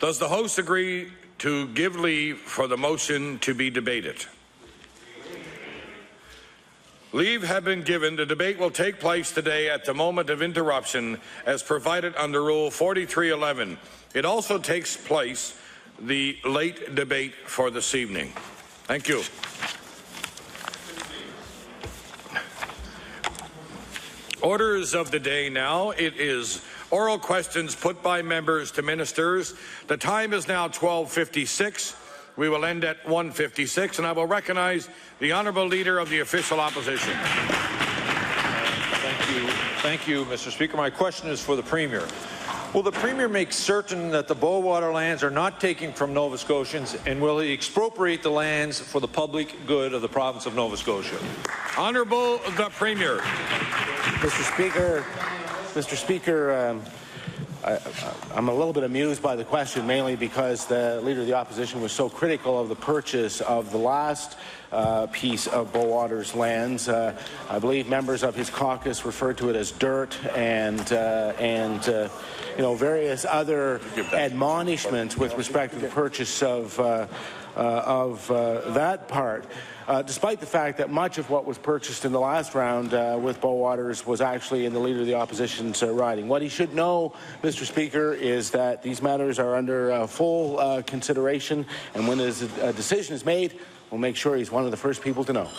Does the host agree to give leave for the motion to be debated? Leave have been given. The debate will take place today at the moment of interruption as provided under Rule 43.11. It also takes place the late debate for this evening. Thank you. Orders of the day now. It is oral questions put by members to ministers. The time is now 12:56. We will end at 1:56, and I will recognize the Honourable Leader of the Official Opposition. Thank you, Mr. Speaker. My question is for the Premier. Will the Premier make certain that the Bowater lands are not taken from Nova Scotians, and will he expropriate the lands for the public good of the province of Nova Scotia? Honourable the Premier. Mr. Speaker, I'm a little bit amused by the question, mainly because the Leader of the Opposition was so critical of the purchase of the last piece of Bowater's lands. I believe members of his caucus referred to it as dirt and various other admonishments with respect to the purchase of that part. Despite the fact that much of what was purchased in the last round with Bowaters was actually in the Leader of the Opposition's riding. What he should know, Mr. Speaker, is that these matters are under full consideration, and when his decision is made, we'll make sure he's one of the first people to know.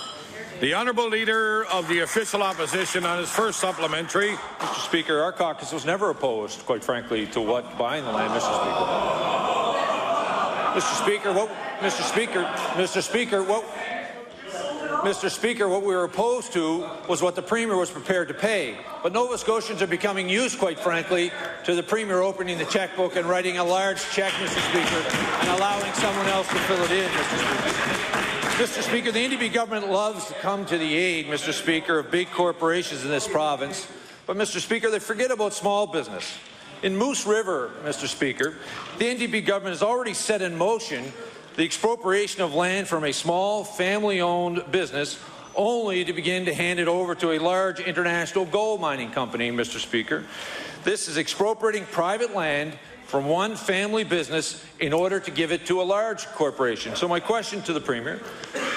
The Honourable Leader of the Official Opposition on his first supplementary. Mr. Speaker, our caucus was never opposed, quite frankly, to buying the land, Mr. Speaker. Mr. Speaker, what we were opposed to was what the Premier was prepared to pay. But Nova Scotians are becoming used, quite frankly, to the Premier opening the checkbook and writing a large check, Mr. Speaker, and allowing someone else to fill it in, Mr. Speaker. Mr. Speaker, the NDP government loves to come to the aid, Mr. Speaker, of big corporations in this province. But, Mr. Speaker, they forget about small business. In Moose River, Mr. Speaker, the NDP government has already set in motion the expropriation of land from a small family-owned business, only to begin to hand it over to a large international gold mining company, Mr. Speaker. This is expropriating private land from one family business in order to give it to a large corporation. So my question to the Premier,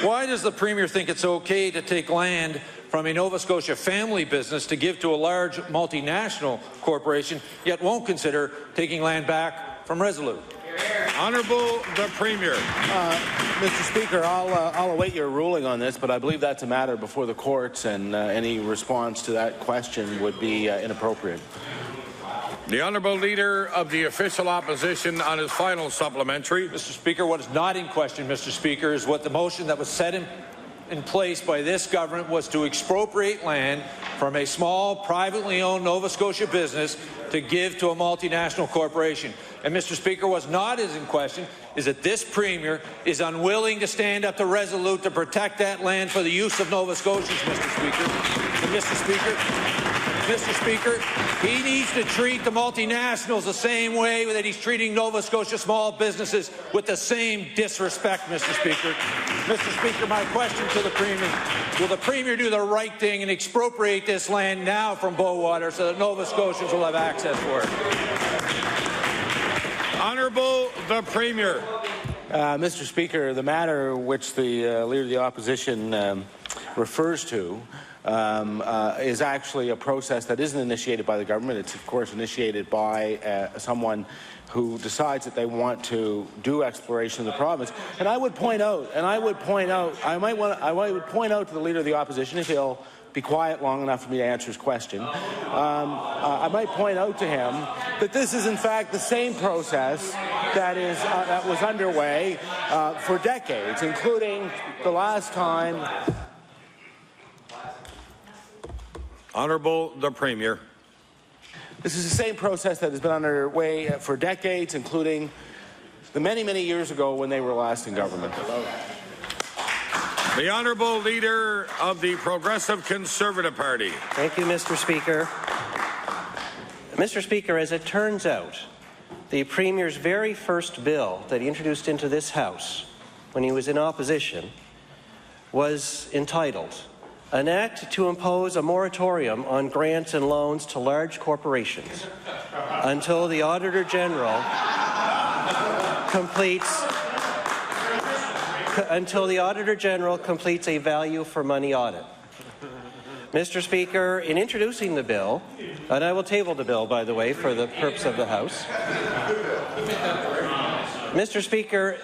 why does the Premier think it's okay to take land from a Nova Scotia family business to give to a large multinational corporation, yet won't consider taking land back from Resolute? Honourable the Premier. Mr. Speaker, I'll await your ruling on this, but I believe that's a matter before the courts, and any response to that question would be inappropriate. The Honourable Leader of the Official Opposition on his final supplementary. Mr. Speaker, what is not in question, Mr. Speaker, is what the motion that was set in place by this government was to expropriate land from a small, privately owned Nova Scotia business to give to a multinational corporation. And, Mr. Speaker, what's not in question is that this Premier is unwilling to stand up to Resolute to protect that land for the use of Nova Scotians, Mr. Speaker. And, Mr. Speaker, he needs to treat the multinationals the same way that he's treating Nova Scotia small businesses, with the same disrespect, Mr. Speaker. Mr. Speaker, my question to the Premier, will the Premier do the right thing and expropriate this land now from Bowater so that Nova Scotians will have access for it? Honourable the Premier. Mr. Speaker, the matter which the Leader of the Opposition refers to is actually a process that isn't initiated by the government. It's, of course, initiated by someone who decides that they want to do exploration in the province. And I would point out, I would point out to the Leader of the Opposition, if he'll be quiet long enough for me to answer his question, I might point out to him that this is in fact the same process that was underway for decades, including the last time. Honourable the Premier. This is the same process that has been underway for decades, including the many, many years ago when they were last in government. The Honourable Leader of the Progressive Conservative Party. Thank you, Mr. Speaker. Mr. Speaker, as it turns out, the Premier's very first bill that he introduced into this House when he was in opposition was entitled An Act to Impose a Moratorium on Grants and Loans to Large Corporations until the Auditor General Auditor General completes a value for money audit. Mr. Speaker, in introducing the bill, and I will table the bill, by the way, for the purpose of the House. Mr. Speaker,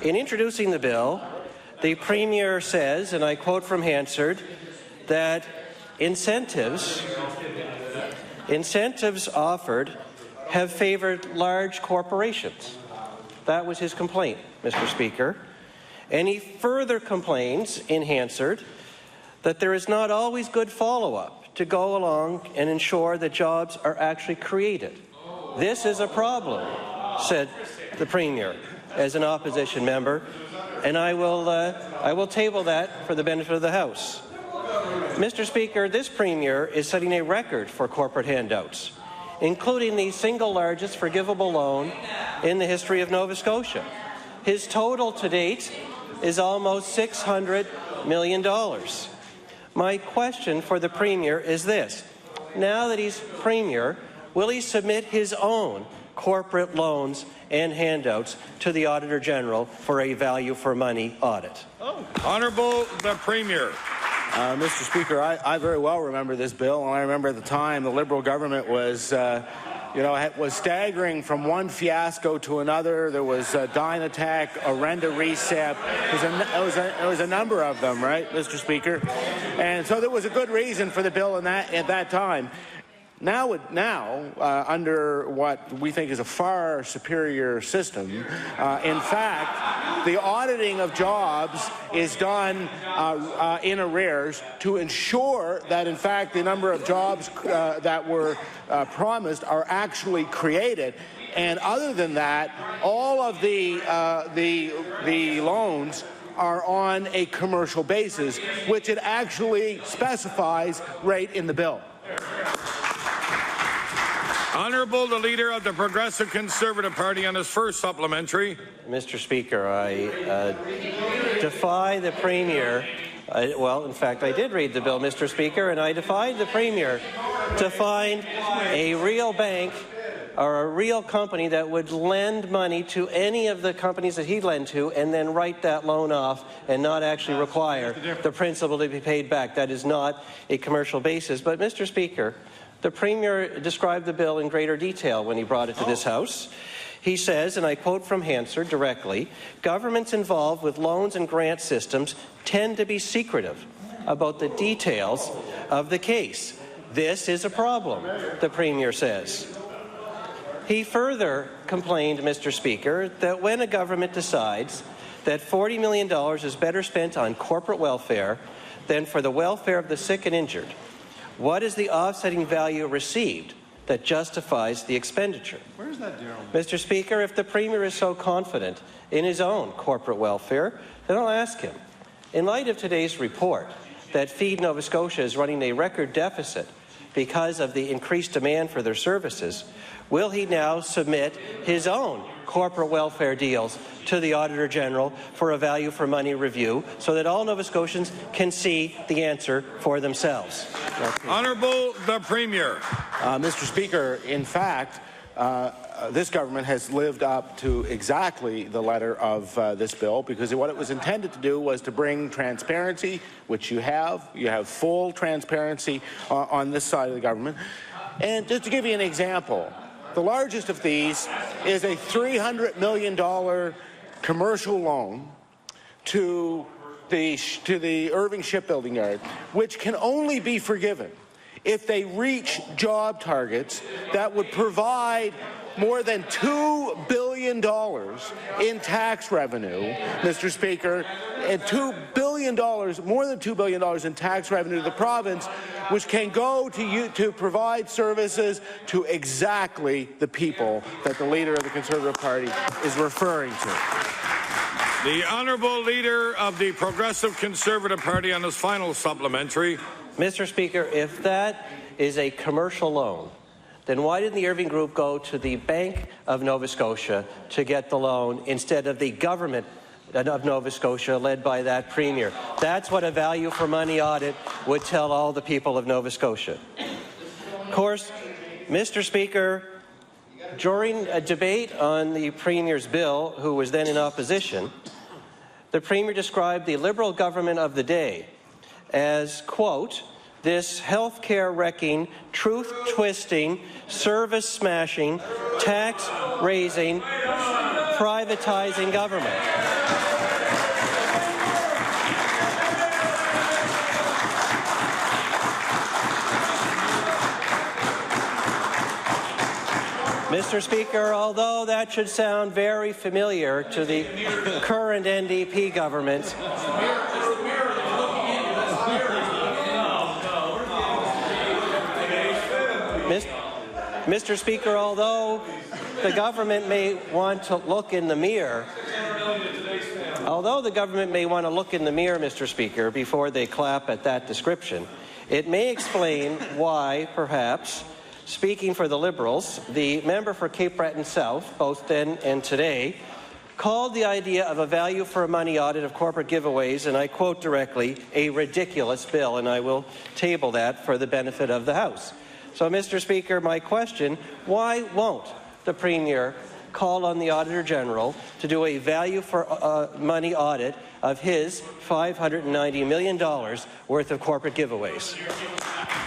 in introducing the bill, the Premier says, and I quote from Hansard, that incentives offered have favoured large corporations. That was his complaint, Mr. Speaker. And he further complains in Hansard that there is not always good follow-up to go along and ensure that jobs are actually created. This is a problem, said the Premier as an opposition member, and I will table that for the benefit of the House. Mr. Speaker, this Premier is setting a record for corporate handouts, including the single largest forgivable loan in the history of Nova Scotia. His total to date is almost $600 million. My question for the Premier is this. Now that he's Premier, will he submit his own corporate loans and handouts to the Auditor General for a value-for-money audit? Honourable the Premier. Mr. Speaker, I very well remember this bill, and I remember at the time the Liberal government was, was staggering from one fiasco to another. There was Dynatech, Orenda Recep. There was a number of them, right, Mr. Speaker? And so there was a good reason for the bill at that time. Now, under what we think is a far superior system, in fact, the auditing of jobs is done in arrears to ensure that, in fact, the number of jobs that were promised are actually created. And other than that, all of the loans are on a commercial basis, which it actually specifies right in the bill. Honourable the Leader of the Progressive Conservative Party on his first supplementary. Mr. Speaker, I defy the Premier. In fact, I did read the bill, Mr. Speaker, and I defied the Premier to find a real bank or a real company that would lend money to any of the companies that he'd lend to and then write that loan off and not actually require the principal to be paid back. That is not a commercial basis. But, Mr. Speaker, the Premier described the bill in greater detail when he brought it to this House. He says, and I quote from Hansard directly, governments involved with loans and grant systems tend to be secretive about the details of the case. This is a problem, the Premier says. He further complained, Mr. Speaker, that when a government decides that $40 million is better spent on corporate welfare than for the welfare of the sick and injured, what is the offsetting value received that justifies the expenditure? Where is that, Darryl? Mr. Speaker, if the Premier is so confident in his own corporate welfare, then I'll ask him, in light of today's report that Feed Nova Scotia is running a record deficit because of the increased demand for their services, will he now submit his own corporate welfare deals to the Auditor General for a value-for-money review so that all Nova Scotians can see the answer for themselves? Honourable the Premier. Mr. Speaker, in fact, this government has lived up to exactly the letter of this bill, because what it was intended to do was to bring transparency, which you have. You have full transparency on this side of the government. And just to give you an example, the largest of these is a $300 million commercial loan to the Irving Shipbuilding Yard, which can only be forgiven if they reach job targets that would provide more than $2 billion in tax revenue, Mr. Speaker, and $2 billion, more than $2 billion in tax revenue to the province, which can go to provide services to exactly the people that the Leader of the Conservative Party is referring to. The Honourable Leader of the Progressive Conservative Party on his final supplementary. Mr. Speaker, if that is a commercial loan, then why didn't the Irving Group go to the Bank of Nova Scotia to get the loan instead of the government of Nova Scotia led by that Premier? That's what a value-for-money audit would tell all the people of Nova Scotia. Of course, Mr. Speaker, During a debate on the Premier's bill, who was then in opposition, the Premier described the Liberal government of the day as, quote, this healthcare-wrecking, truth-twisting, service-smashing, tax-raising, privatizing government. Mr. Speaker, although that should sound very familiar to the current NDP government, Mr. Speaker, although the government may want to look in the mirror, Mr. Speaker, before they clap at that description, it may explain why, perhaps, speaking for the Liberals, the member for Cape Breton South, both then and today, called the idea of a value for money audit of corporate giveaways, and I quote directly, a ridiculous bill, and I will table that for the benefit of the House. So, Mr. Speaker, my question, why won't the Premier call on the Auditor General to do a value for money audit of his $590 million worth of corporate giveaways?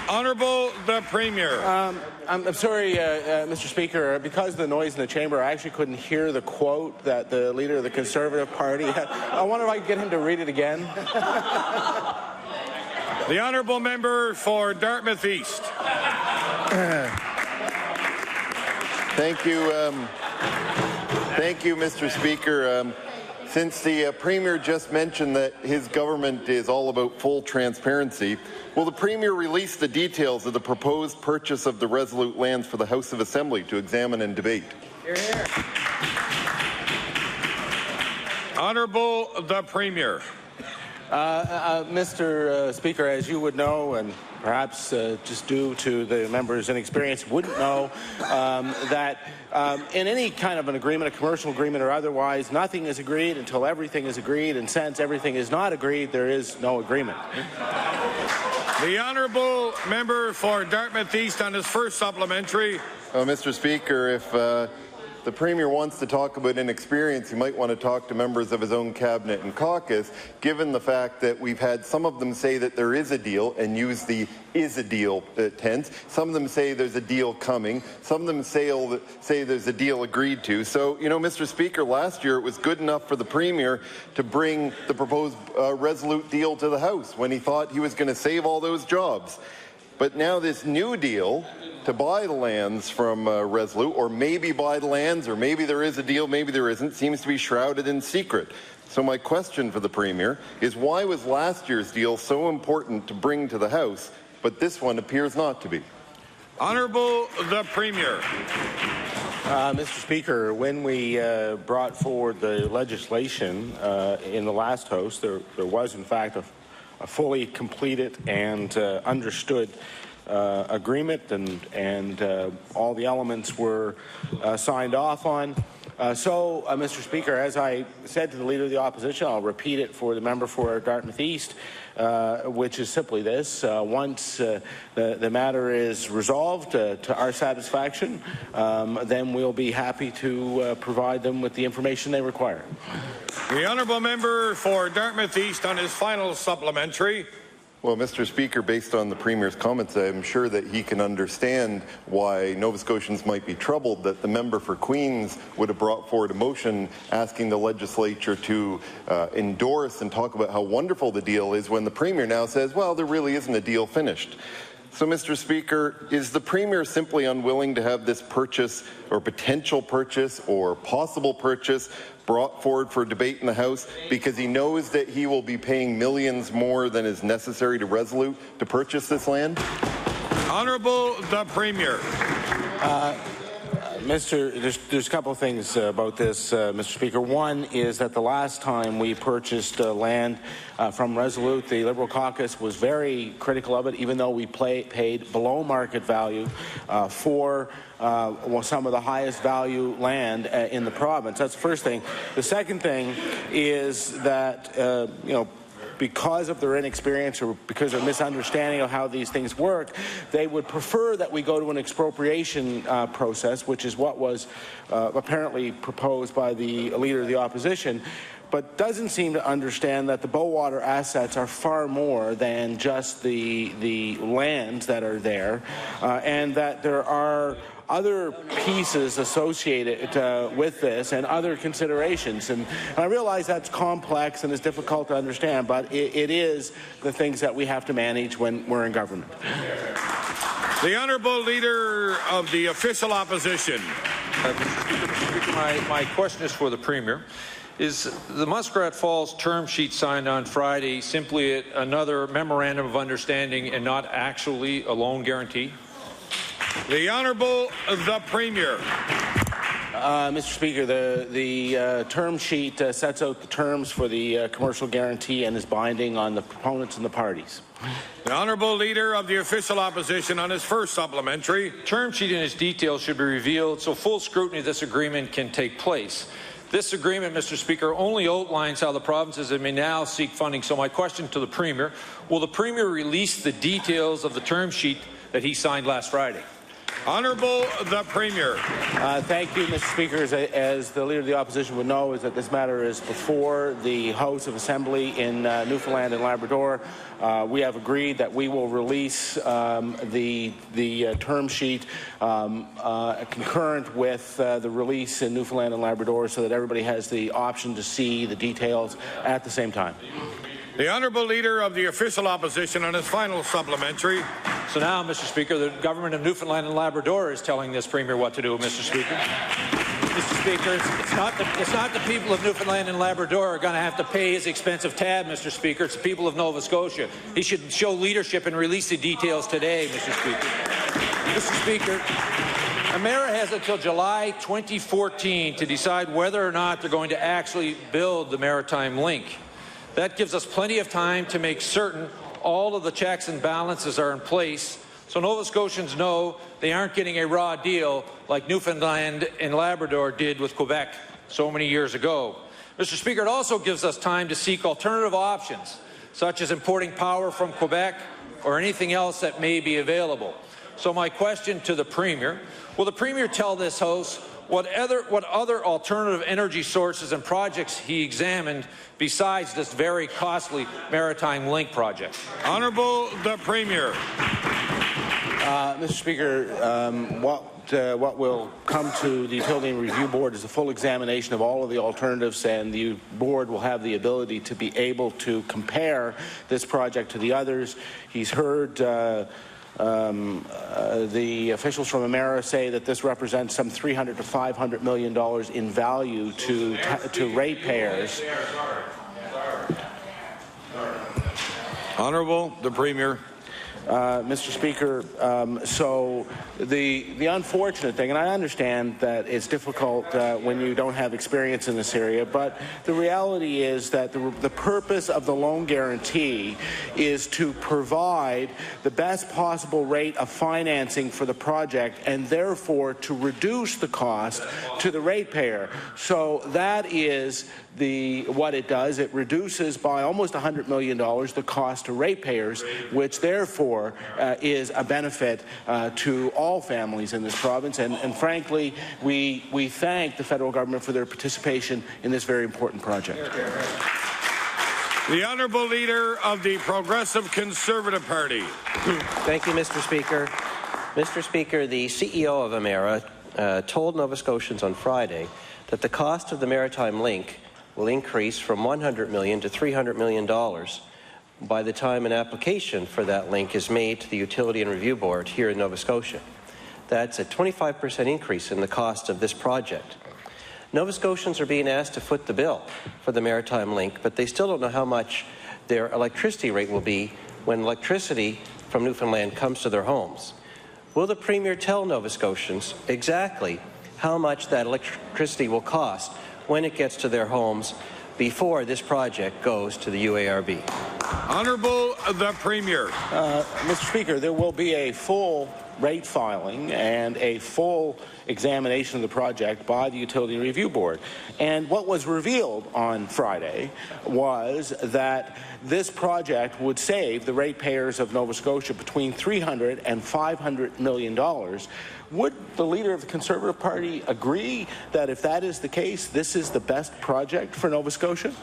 Honourable the Premier. I'm sorry, Mr. Speaker, because of the noise in the chamber, I actually couldn't hear the quote that the Leader of the Conservative Party had. I wonder if I could get him to read it again. The Honourable Member for Dartmouth East. Thank you, Mr. Speaker. Since the Premier just mentioned that his government is all about full transparency, will the Premier release the details of the proposed purchase of the Resolute lands for the House of Assembly to examine and debate? Hear, hear. Honourable the Premier. Mr. Speaker, as you would know, and perhaps just due to the member's inexperience, wouldn't know that in any kind of an agreement, a commercial agreement or otherwise, nothing is agreed until everything is agreed, and since everything is not agreed, there is no agreement. The Honourable Member for Dartmouth East on his first supplementary. Mr. Speaker, if the Premier wants to talk about inexperience, he might want to talk to members of his own cabinet and caucus, given the fact that we've had some of them say that there is a deal and use the is a deal tense. Some of them say there's a deal coming. Some of them say there's a deal agreed to. So, you know, Mr. Speaker, last year it was good enough for the Premier to bring the proposed Resolute deal to the House when he thought he was going to save all those jobs. But now this new deal to buy the lands from Resolute, or maybe buy the lands, or maybe there is a deal, maybe there isn't, seems to be shrouded in secret. So my question for the Premier is, why was last year's deal so important to bring to the House, but this one appears not to be? Honourable the Premier. Mr. Speaker, when we brought forward the legislation in the last House, there was in fact a fully completed and understood agreement, and all the elements were signed off on. So, Mr. Speaker, as I said to the Leader of the Opposition, I'll repeat it for the member for Dartmouth East, which is simply this. Once the matter is resolved to our satisfaction, then we'll be happy to provide them with the information they require. The Honourable Member for Dartmouth East on his final supplementary. Well, Mr. Speaker, based on the Premier's comments, I'm sure that he can understand why Nova Scotians might be troubled that the member for Queens would have brought forward a motion asking the legislature to endorse and talk about how wonderful the deal is, when the Premier now says, well, there really isn't a deal finished. So, Mr. Speaker, is the Premier simply unwilling to have this purchase or potential purchase or possible purchase brought forward for debate in the House because he knows that he will be paying millions more than is necessary to Resolute to purchase this land? Honourable the Premier. There's a couple of things about this, Mr. Speaker. One is that the last time we purchased land from Resolute, the Liberal caucus was very critical of it, even though we paid below market value for some of the highest value land in the province. That's the first thing. The second thing is that, because of their inexperience or because of misunderstanding of how these things work, they would prefer that we go to an expropriation process, which is what was apparently proposed by the Leader of the Opposition, but doesn't seem to understand that the Bowater assets are far more than just the lands that are there, and that there are other pieces associated with this and other considerations. And I realize that's complex and is difficult to understand, but it is the things that we have to manage when we're in government. The Honourable Leader of the Official Opposition. Mr. Speaker, my question is for the Premier. Is the Muskrat Falls term sheet signed on Friday simply another memorandum of understanding and not actually a loan guarantee? The Honourable the Premier. Mr. Speaker, the term sheet sets out the terms for the commercial guarantee and is binding on the proponents and the parties. The Honourable Leader of the Official Opposition on his first supplementary. Term sheet and its details should be revealed so full scrutiny of this agreement can take place. This agreement, Mr. Speaker, only outlines how the provinces may now seek funding. So my question to the Premier, will the Premier release the details of the term sheet that he signed last Friday? Honourable the Premier. Thank you, Mr. Speaker. As the Leader of the Opposition would know, is that this matter is before the House of Assembly in Newfoundland and Labrador. We have agreed that we will release the term sheet concurrent with the release in Newfoundland and Labrador so that everybody has the option to see the details at the same time. The Honourable Leader of the Official Opposition on his final supplementary. So now, Mr. Speaker, the government of Newfoundland and Labrador is telling this Premier what to do, Mr. Speaker. Mr. Speaker, it's not the people of Newfoundland and Labrador are going to have to pay his expensive tab, Mr. Speaker. It's the people of Nova Scotia. He should show leadership and release the details today, Mr. Speaker. Mr. Speaker, Emera has until July 2014 to decide whether or not they're going to actually build the Maritime Link. That gives us plenty of time to make certain all of the checks and balances are in place so Nova Scotians know they aren't getting a raw deal like Newfoundland and Labrador did with Quebec so many years ago. Mr. Speaker, it also gives us time to seek alternative options, such as importing power from Quebec or anything else that may be available. So my question to the Premier, will the Premier tell this House what other alternative energy sources and projects he examined besides this very costly Maritime Link project? Honourable the Premier. Mr. Speaker, what will come to the Utility and Review Board is a full examination of all of the alternatives, and the board will have the ability to be able to compare this project to the others. He's heard the officials from Emera say that this represents some $300 to $500 million in value to ratepayers. Honourable the Premier. Mr. Speaker, so the unfortunate thing, and I understand that it's difficult when you don't have experience in this area, but the reality is that the purpose of the loan guarantee is to provide the best possible rate of financing for the project and therefore to reduce the cost to the ratepayer. So that is what it does. It reduces by almost $100 million the cost to ratepayers, which therefore is a benefit to all families in this province. And frankly, we thank the federal government for their participation in this very important project. The Honourable Leader of the Progressive Conservative Party. Thank you, Mr. Speaker. Mr. Speaker, the CEO of Emera told Nova Scotians on Friday that the cost of the Maritime Link will increase from $100 million to $300 million by the time an application for that link is made to the Utility and Review Board here in Nova Scotia. That's a 25% increase in the cost of this project. Nova Scotians are being asked to foot the bill for the Maritime Link, but they still don't know how much their electricity rate will be when electricity from Newfoundland comes to their homes. Will the Premier tell Nova Scotians exactly how much that electricity will cost when it gets to their homes before this project goes to the UARB? Honourable the Premier. Mr. Speaker, there will be a full rate filing and a full examination of the project by the Utility Review Board. And what was revealed on Friday was that this project would save the ratepayers of Nova Scotia between $300 and $500 million. Would the leader of the Conservative Party agree that if that is the case, this is the best project for Nova Scotia?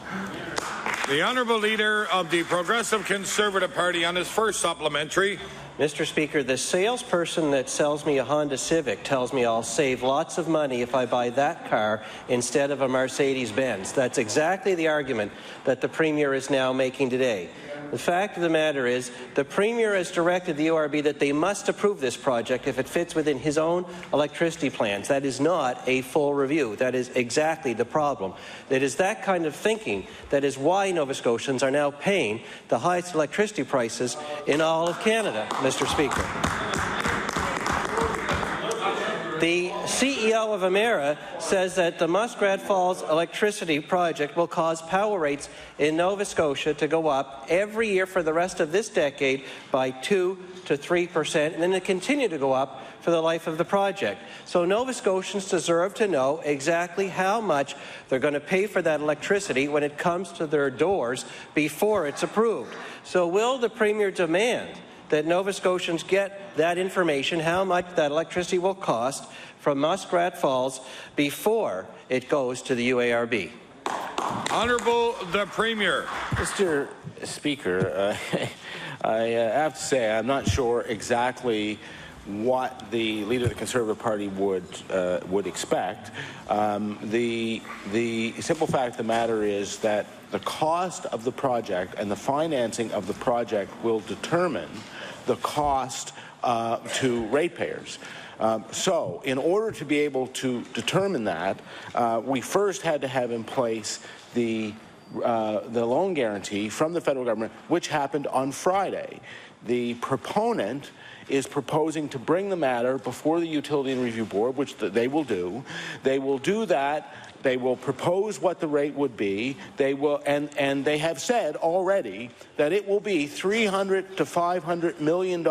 The Honourable Leader of the Progressive Conservative Party on his first supplementary. Mr. Speaker, the salesperson that sells me a Honda Civic tells me I'll save lots of money if I buy that car instead of a Mercedes-Benz. That's exactly the argument that the Premier is now making today. The fact of the matter is the Premier has directed the URB that they must approve this project if it fits within his own electricity plans. That is not a full review. That is exactly the problem. It is that kind of thinking that is why Nova Scotians are now paying the highest electricity prices in all of Canada, Mr. Speaker. The CEO of Emera says that the Muskrat Falls electricity project will cause power rates in Nova Scotia to go up every year for the rest of this decade by 2 to 3%, and then to continue to go up for the life of the project. So Nova Scotians deserve to know exactly how much they're going to pay for that electricity when it comes to their doors before it's approved. So will the Premier demand that Nova Scotians get that information, how much that electricity will cost from Muskrat Falls before it goes to the UARB? Honourable the Premier. Mr. Speaker, I have to say I'm not sure exactly what the leader of the Conservative Party would expect. The simple fact of the matter is that the cost of the project and the financing of the project will determine the cost to ratepayers. So, in order to be able to determine that, we first had to have in place the loan guarantee from the federal government, which happened on Friday. The proponent is proposing to bring the matter before the Utility and Review Board, which they will do. They will do that. They will propose what the rate would be. They will, and they have said already that it will be $300 to $500 million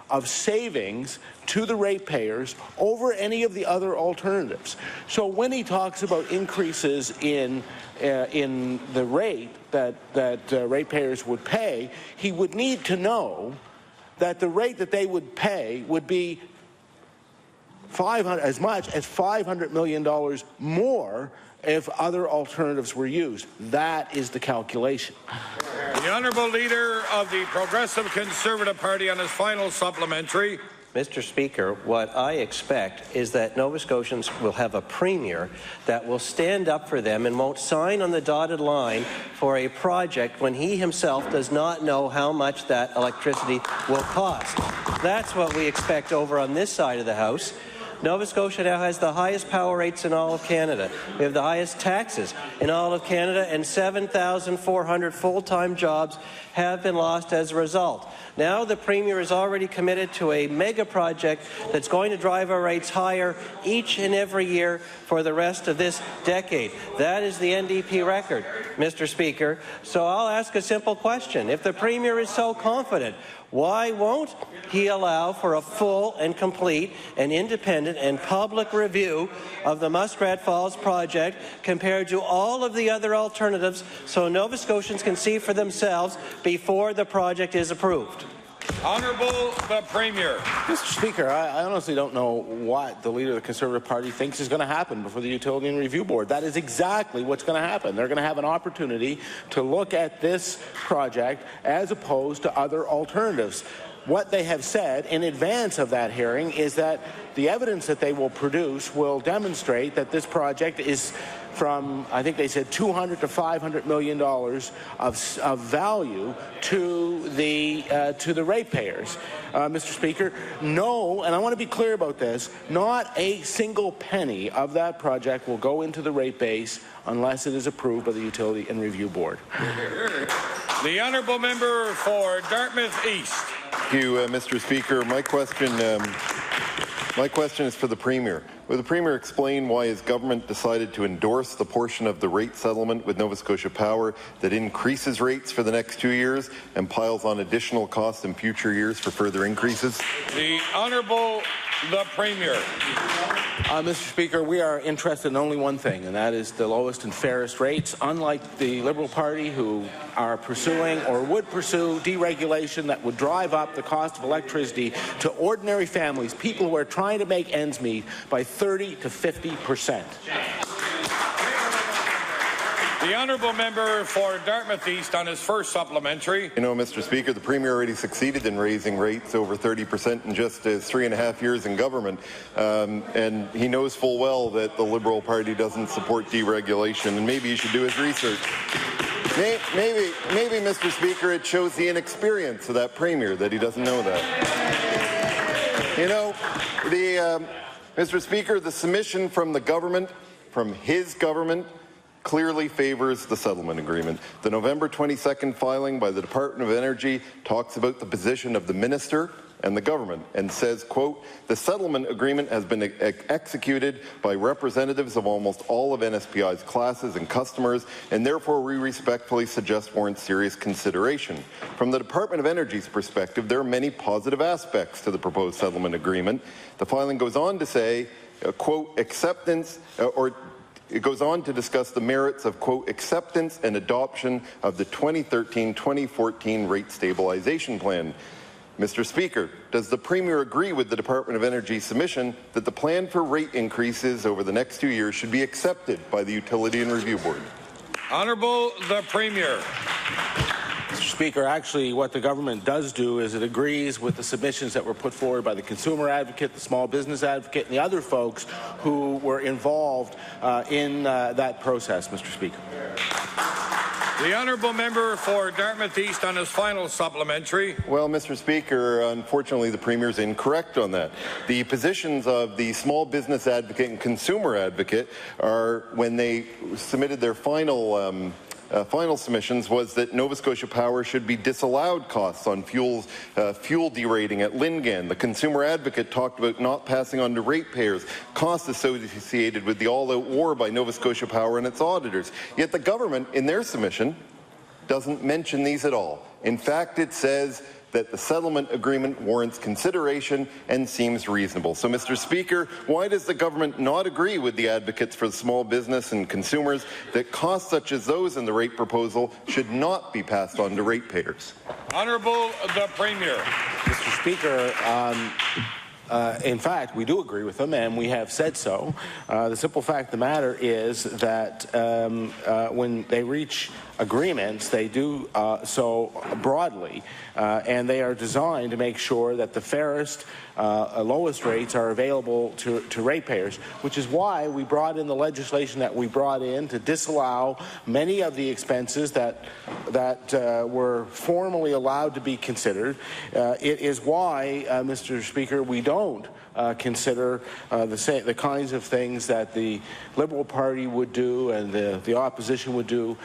of savings to the ratepayers over any of the other alternatives. So when he talks about increases in the rate that ratepayers would pay, he would need to know that the rate that they would pay would be as much as $500 million more if other alternatives were used. That is the calculation. The Honourable Leader of the Progressive Conservative Party on his final supplementary. Mr. Speaker, what I expect is that Nova Scotians will have a Premier that will stand up for them and won't sign on the dotted line for a project when he himself does not know how much that electricity will cost. That's what we expect over on this side of the House. Nova Scotia now has the highest power rates in all of Canada. We have the highest taxes in all of Canada, and 7,400 full-time jobs have been lost as a result. Now the Premier is already committed to a mega project that's going to drive our rates higher each and every year for the rest of this decade. That is the NDP record, Mr. Speaker. So I'll ask a simple question. If the Premier is so confident, why won't he allow for a full and complete and independent and public review of the Muskrat Falls project compared to all of the other alternatives so Nova Scotians can see for themselves before the project is approved? Honourable the Premier. Mr. Speaker, I honestly don't know what the leader of the Conservative Party thinks is going to happen before the Utility and Review Board. That is exactly what's going to happen. They're going to have an opportunity to look at this project as opposed to other alternatives. What they have said in advance of that hearing is that the evidence that they will produce will demonstrate that this project is from, I think they said, $200 to $500 million of value to the ratepayers. Mr. Speaker, no, and I want to be clear about this, not a single penny of that project will go into the rate base unless it is approved by the Utility and Review Board. The Honourable Member for Dartmouth East. Thank you, Mr. Speaker. My question is for the Premier. Will the Premier explain why his government decided to endorse the portion of the rate settlement with Nova Scotia Power that increases rates for the next 2 years and piles on additional costs in future years for further increases? The Honourable the Premier. Mr. Speaker, we are interested in only one thing, and that is the lowest and fairest rates. Unlike the Liberal Party, who are pursuing or would pursue deregulation that would drive up the cost of electricity to ordinary families, people who are trying to make ends meet, by 30 to 50%. The Honourable Member for Dartmouth East on his first supplementary. You know, Mr. Speaker, the Premier already succeeded in raising rates over 30% in just his 3.5 years in government, and he knows full well that the Liberal Party doesn't support deregulation, and maybe he should do his research. Maybe, Mr. Speaker, it shows the inexperience of that Premier that he doesn't know that. You know, Mr. Speaker, the submission from the government, from his government, clearly favors the settlement agreement. The November 22nd filing by the Department of Energy talks about the position of the minister and the government and says, quote, the settlement agreement has been executed by representatives of almost all of NSPI's classes and customers, and therefore we respectfully suggest warrants serious consideration. From the Department of Energy's perspective, there are many positive aspects to the proposed settlement agreement. The filing goes on to say, quote, acceptance, it goes on to discuss the merits of, quote, acceptance and adoption of the 2013-2014 rate stabilization plan. Mr. Speaker, does the Premier agree with the Department of Energy's submission that the plan for rate increases over the next 2 years should be accepted by the Utility and Review Board? Honourable the Premier. Mr. Speaker, actually what the government does do is it agrees with the submissions that were put forward by the consumer advocate, the small business advocate, and the other folks who were involved in that process, Mr. Speaker. The Honourable Member for Dartmouth East on his final supplementary. Well, Mr. Speaker, unfortunately the Premier is incorrect on that. The positions of the small business advocate and consumer advocate are, when they submitted their final submissions, was that Nova Scotia Power should be disallowed costs on fuel derating at Lingan. The consumer advocate talked about not passing on to ratepayers costs associated with the all-out war by Nova Scotia Power and its auditors. Yet the government, in their submission, doesn't mention these at all. In fact, it says that the settlement agreement warrants consideration and seems reasonable. So, Mr. Speaker, why does the government not agree with the advocates for small business and consumers that costs such as those in the rate proposal should not be passed on to ratepayers? Honourable the Premier. Mr. Speaker, in fact, we do agree with them, and we have said so. The simple fact of the matter is that when they reach agreements, they do so broadly, and they are designed to make sure that the fairest, lowest rates are available to ratepayers, which is why we brought in the legislation that we brought in to disallow many of the expenses that were formally allowed to be considered. It is why, Mr. Speaker, we don't consider the kinds of things that the Liberal Party would do and the opposition would do.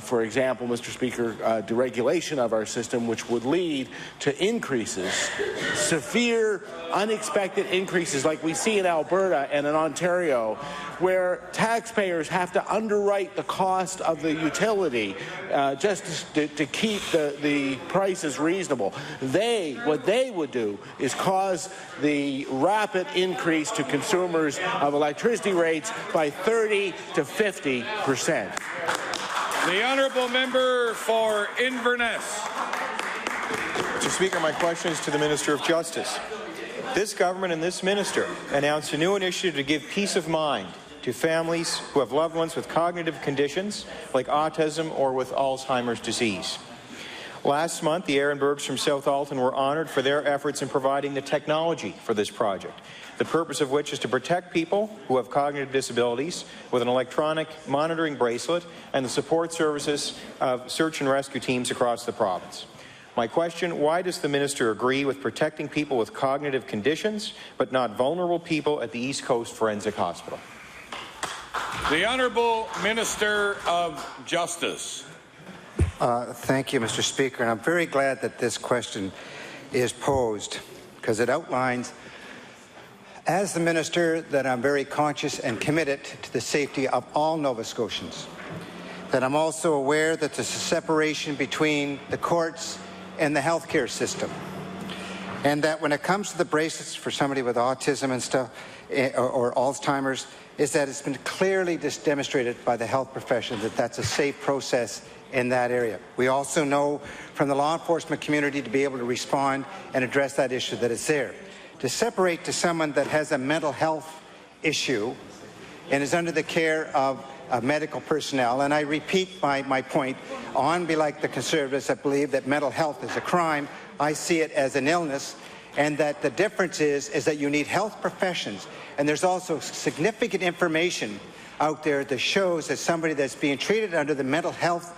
For example, Mr. Speaker, deregulation of our system, which would lead to increases, severe, unexpected increases like we see in Alberta and in Ontario, where taxpayers have to underwrite the cost of the utility just to keep the prices reasonable. What they would do is cause the rapid increase to consumers of electricity rates by 30 to 50%. The Honourable Member for Inverness. Mr. Speaker, my question is to the Minister of Justice. This government and this minister announced a new initiative to give peace of mind to families who have loved ones with cognitive conditions like autism or with Alzheimer's disease. Last month, the Ehrenbergs from South Alton were honoured for their efforts in providing the technology for this project, the purpose of which is to protect people who have cognitive disabilities with an electronic monitoring bracelet and the support services of search and rescue teams across the province. My question, why does the minister agree with protecting people with cognitive conditions but not vulnerable people at the East Coast Forensic Hospital? The Honourable Minister of Justice. Thank you, Mr. Speaker, and I'm very glad that this question is posed because it outlines As the Minister, that I'm very conscious and committed to the safety of all Nova Scotians. That I'm also aware that there's a separation between the courts and the healthcare system. And that when it comes to the bracelets for somebody with autism and stuff, or Alzheimer's, is that it's been clearly demonstrated by the health profession that that's a safe process in that area. We also know from the law enforcement community to be able to respond and address that issue that it's there. To separate to someone that has a mental health issue and is under the care of medical personnel, and I repeat my point, on be like the Conservatives that believe that mental health is a crime, I see it as an illness, and that the difference is that you need health professions. And there's also significant information out there that shows that somebody that's being treated under the mental health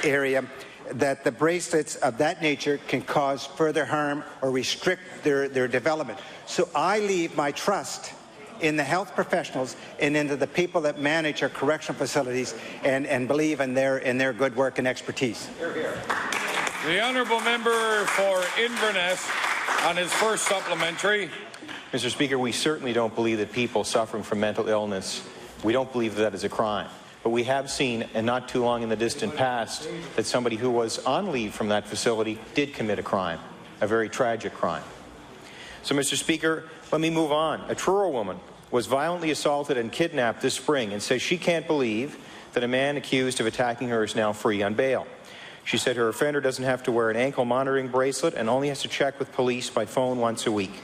area, that the bracelets of that nature can cause further harm or restrict their development. So I leave my trust in the health professionals and into the people that manage our correctional facilities and believe in their good work and expertise. The honourable member for Inverness on his first supplementary. Mr. Speaker, we certainly don't believe that people suffering from mental illness, we don't believe that is a crime. But we have seen, and not too long in the distant past, that somebody who was on leave from that facility did commit a crime, a very tragic crime. So, Mr. Speaker, let me move on. A Truro woman was violently assaulted and kidnapped this spring and says she can't believe that a man accused of attacking her is now free on bail. She said her offender doesn't have to wear an ankle monitoring bracelet and only has to check with police by phone once a week.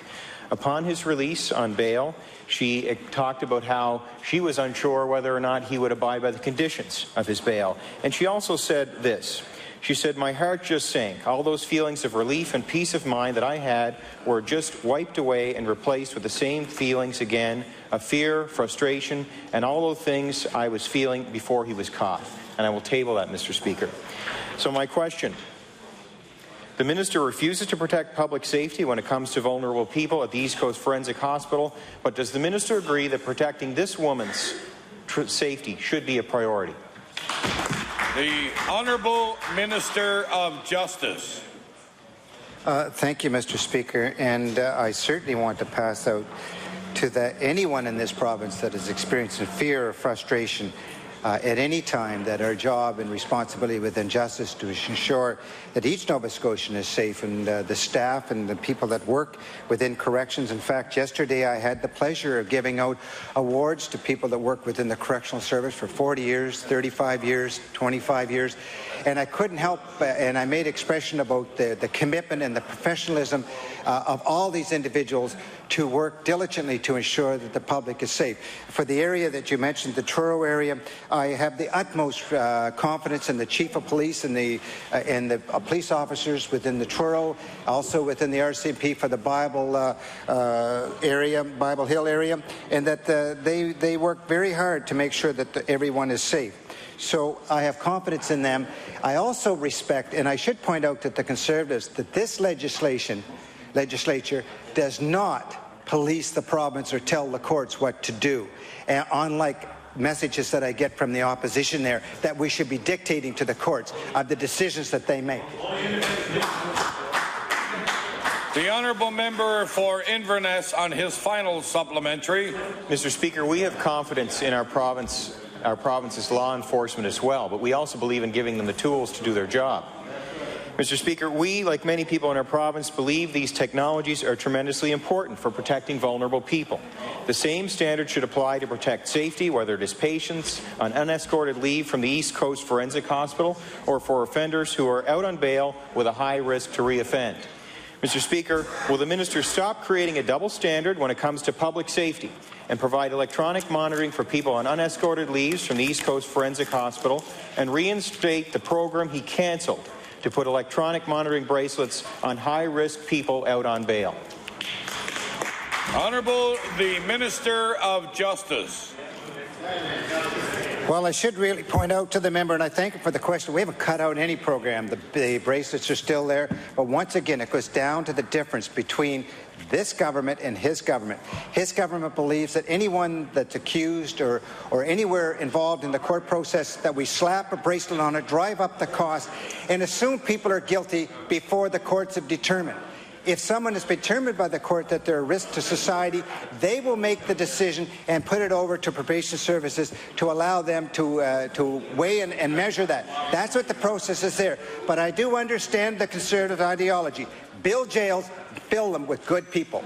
Upon his release on bail, she talked about how she was unsure whether or not he would abide by the conditions of his bail. And she also said this. She said, "My heart just sank. All those feelings of relief and peace of mind that I had were just wiped away and replaced with the same feelings again of fear, frustration, and all those things I was feeling before he was caught." And I will table that, Mr. Speaker. So my question, the minister refuses to protect public safety when it comes to vulnerable people at the East Coast Forensic Hospital, but does the minister agree that protecting this woman's safety should be a priority? The Honourable Minister of Justice. Thank you, Mr. Speaker, and I certainly want to pass out to anyone in this province that is experiencing fear or frustration at any time that our job and responsibility within justice to ensure that each Nova Scotian is safe, and the staff and the people that work within corrections. In fact, yesterday I had the pleasure of giving out awards to people that work within the correctional service for 40 years, 35 years, 25 years, and I couldn't help, and I made expression about the commitment and the professionalism of all these individuals to work diligently to ensure that the public is safe. For the area that you mentioned, the Truro area, I have the utmost confidence in the Chief of Police and the police officers within the Truro, also within the RCMP for the Bible Hill area, and that they work very hard to make sure that everyone is safe. So I have confidence in them. I also respect, and I should point out that the Conservatives, that this legislature does not police the province or tell the courts what to do, unlike messages that I get from the opposition there, that we should be dictating to the courts of the decisions that they make. The honourable member for Inverness on his final supplementary. Mr. Speaker, we have confidence in our province's law enforcement as well, but we also believe in giving them the tools to do their job. Mr. Speaker, we, like many people in our province, believe these technologies are tremendously important for protecting vulnerable people. The same standard should apply to protect safety, whether it is patients on unescorted leave from the East Coast Forensic Hospital or for offenders who are out on bail with a high risk to reoffend. Mr. Speaker, will the minister stop creating a double standard when it comes to public safety and provide electronic monitoring for people on unescorted leaves from the East Coast Forensic Hospital and reinstate the program he cancelled to put electronic monitoring bracelets on high-risk people out on bail? Honourable the Minister of Justice. Well, I should really point out to the member, and I thank him for the question, we haven't cut out any program. The bracelets are still there. But once again, it goes down to the difference between this government and his government. His government believes that anyone that's accused or anywhere involved in the court process, that we slap a bracelet on it, drive up the cost, and assume people are guilty before the courts have determined. If someone is determined by the court that they're a risk to society, they will make the decision and put it over to probation services to allow them to weigh and measure that. That's what the process is there. But I do understand the Conservative ideology. Build jails, fill them with good people.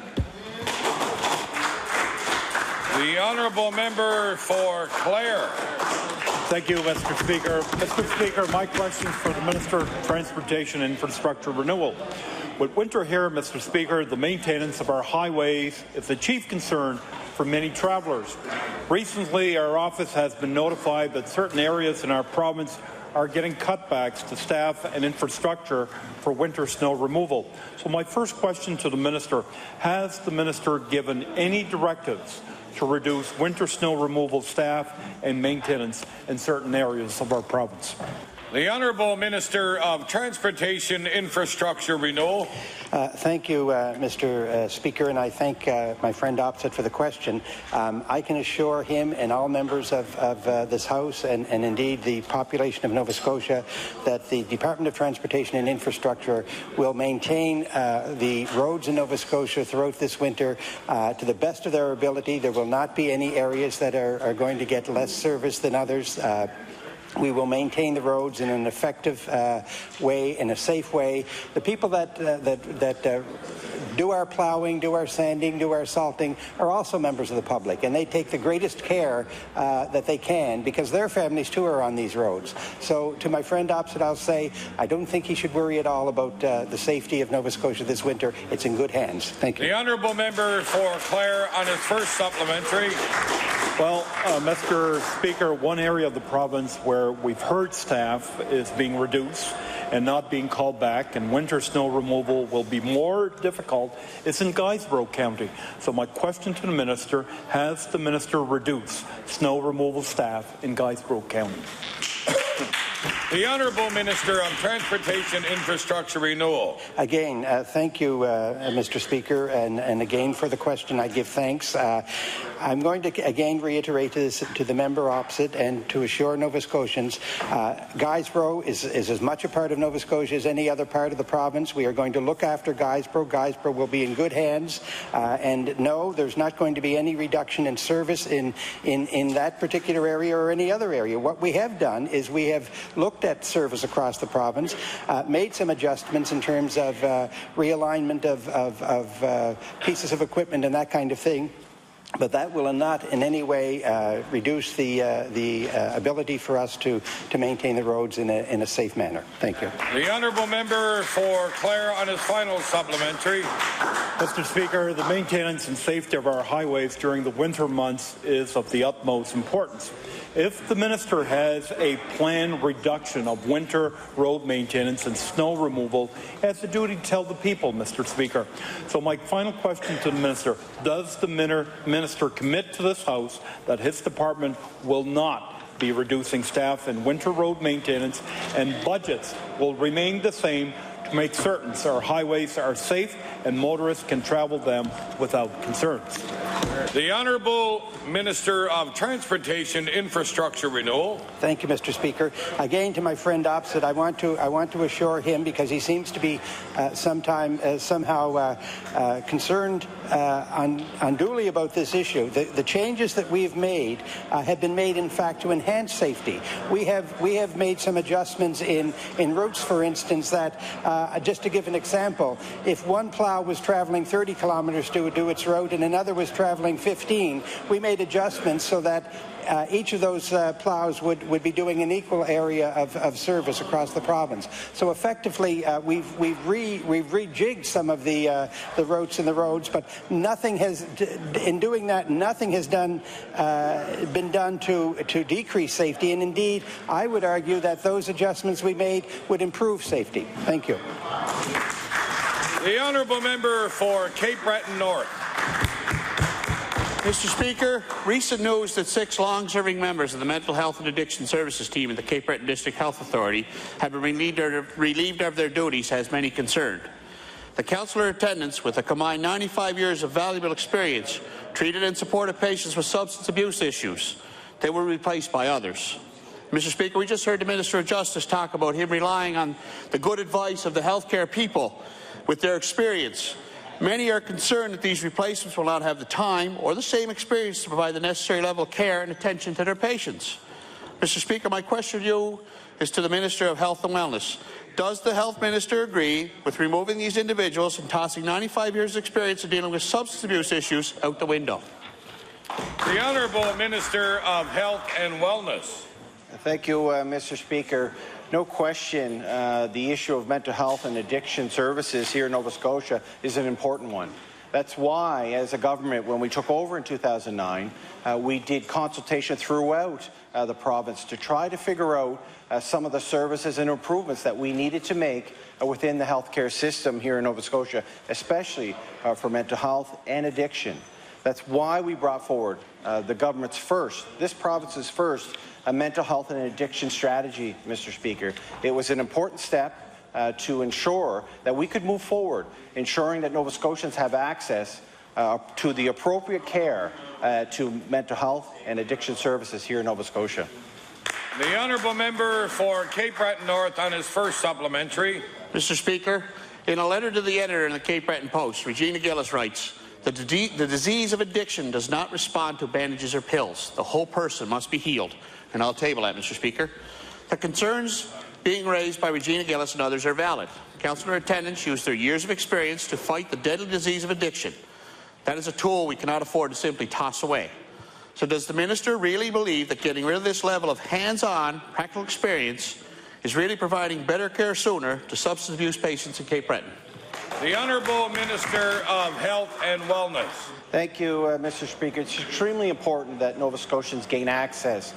The honourable member for Clare. Thank you, Mr. Speaker. Mr. Speaker, my question is for the Minister of Transportation and Infrastructure Renewal. With winter here, Mr. Speaker, the maintenance of our highways is the chief concern for many travellers. Recently, our office has been notified that certain areas in our province are getting cutbacks to staff and infrastructure for winter snow removal. So my first question to the Minister, has the Minister given any directives to reduce winter snow removal staff and maintenance in certain areas of our province? The Honourable Minister of Transportation, Infrastructure Renewal. Thank you, Mr. Speaker, and I thank my friend opposite for the question. I can assure him and all members of this House and indeed the population of Nova Scotia that the Department of Transportation and Infrastructure will maintain the roads in Nova Scotia throughout this winter to the best of their ability. There will not be any areas that are going to get less service than others. We will maintain the roads in an effective way, in a safe way. The people that do our plowing, do our sanding, do our salting are also members of the public, and they take the greatest care that they can because their families too are on these roads. So to my friend opposite, I'll say I don't think he should worry at all about the safety of Nova Scotia this winter. It's in good hands. Thank you. The honourable member for Clare on his first supplementary. Well, Mr. Speaker, one area of the province where we've heard staff is being reduced and not being called back, and winter snow removal will be more difficult, is in Guysborough County. So my question to the Minister, has the Minister reduced snow removal staff in Guysborough County? The Honourable Minister of Transportation, Infrastructure Renewal. Again, thank you, Mr. Speaker, and again for the question I give thanks. I'm going to again reiterate this to the member opposite and to assure Nova Scotians, Guysborough is as much a part of Nova Scotia as any other part of the province. We are going to look after Guysborough. Guysborough will be in good hands, and no, there's not going to be any reduction in service in that particular area or any other area. What we have done is we have looked at service across the province, made some adjustments in terms of realignment of pieces of equipment and that kind of thing. But that will not in any way reduce the ability for us to maintain the roads in a safe manner. Thank you. The honourable member for Clare on his final supplementary. Mr. Speaker, the maintenance and safety of our highways during the winter months is of the utmost importance. If the Minister has a planned reduction of winter road maintenance and snow removal, he has the duty to tell the people, Mr. Speaker. So my final question to the Minister, does the Minister commit to this House that his department will not be reducing staff in winter road maintenance and budgets will remain the same to make certain our highways are safe and motorists can travel them without concerns? The Honourable Minister of Transportation, Infrastructure Renewal. Thank you, Mr. Speaker. Again, to my friend opposite, I want to assure him, because he seems to be somehow concerned unduly about this issue. The changes that we've made have been made, in fact, to enhance safety. We have made some adjustments in routes, for instance, that just to give an example, if one plow was traveling 30 kilometers to do its route and another was traveling 15, we made adjustments so that each of those plows would be doing an equal area of service across the province. So effectively, we've rejigged some of the routes and the roads, but nothing has, in doing that, nothing has been done to decrease safety. And indeed, I would argue that those adjustments we made would improve safety. Thank you. The honourable member for Cape Breton North. Mr. Speaker, recent news that 6 long-serving members of the Mental Health and Addiction Services team in the Cape Breton District Health Authority have been relieved of their duties has many concerned. The councillor attendants, with a combined 95 years of valuable experience, treated and supported patients with substance abuse issues. They were replaced by others. Mr. Speaker, we just heard the Minister of Justice talk about him relying on the good advice of the healthcare people. With their experience, many are concerned that these replacements will not have the time or the same experience to provide the necessary level of care and attention to their patients. Mr. Speaker, my question to you is to the Minister of Health and Wellness. Does the Health Minister agree with removing these individuals and tossing 95 years' experience in dealing with substance abuse issues out the window? The Honourable Minister of Health and Wellness. Thank you, Mr. Speaker. No question, the issue of mental health and addiction services here in Nova Scotia is an important one. That's why, as a government, when we took over in 2009, we did consultation throughout the province to try to figure out some of the services and improvements that we needed to make within the healthcare system here in Nova Scotia, especially for mental health and addiction. That's why we brought forward the government's first, this province's first, a mental health and addiction strategy, Mr. Speaker. It was an important step to ensure that we could move forward, ensuring that Nova Scotians have access to the appropriate care to mental health and addiction services here in Nova Scotia. The Honourable Member for Cape Breton North on his first supplementary. Mr. Speaker, in a letter to the editor in the Cape Breton Post, Regina Gillis writes, the disease of addiction does not respond to bandages or pills. The whole person must be healed. And I'll table that, Mr. Speaker. The concerns being raised by Regina Gillis and others are valid. Councillor attendants use their years of experience to fight the deadly disease of addiction. That is a tool we cannot afford to simply toss away. So does the Minister really believe that getting rid of this level of hands-on, practical experience is really providing better care sooner to substance abuse patients in Cape Breton? The Honourable Minister of Health and Wellness. Thank you, Mr. Speaker. It's extremely important that Nova Scotians gain access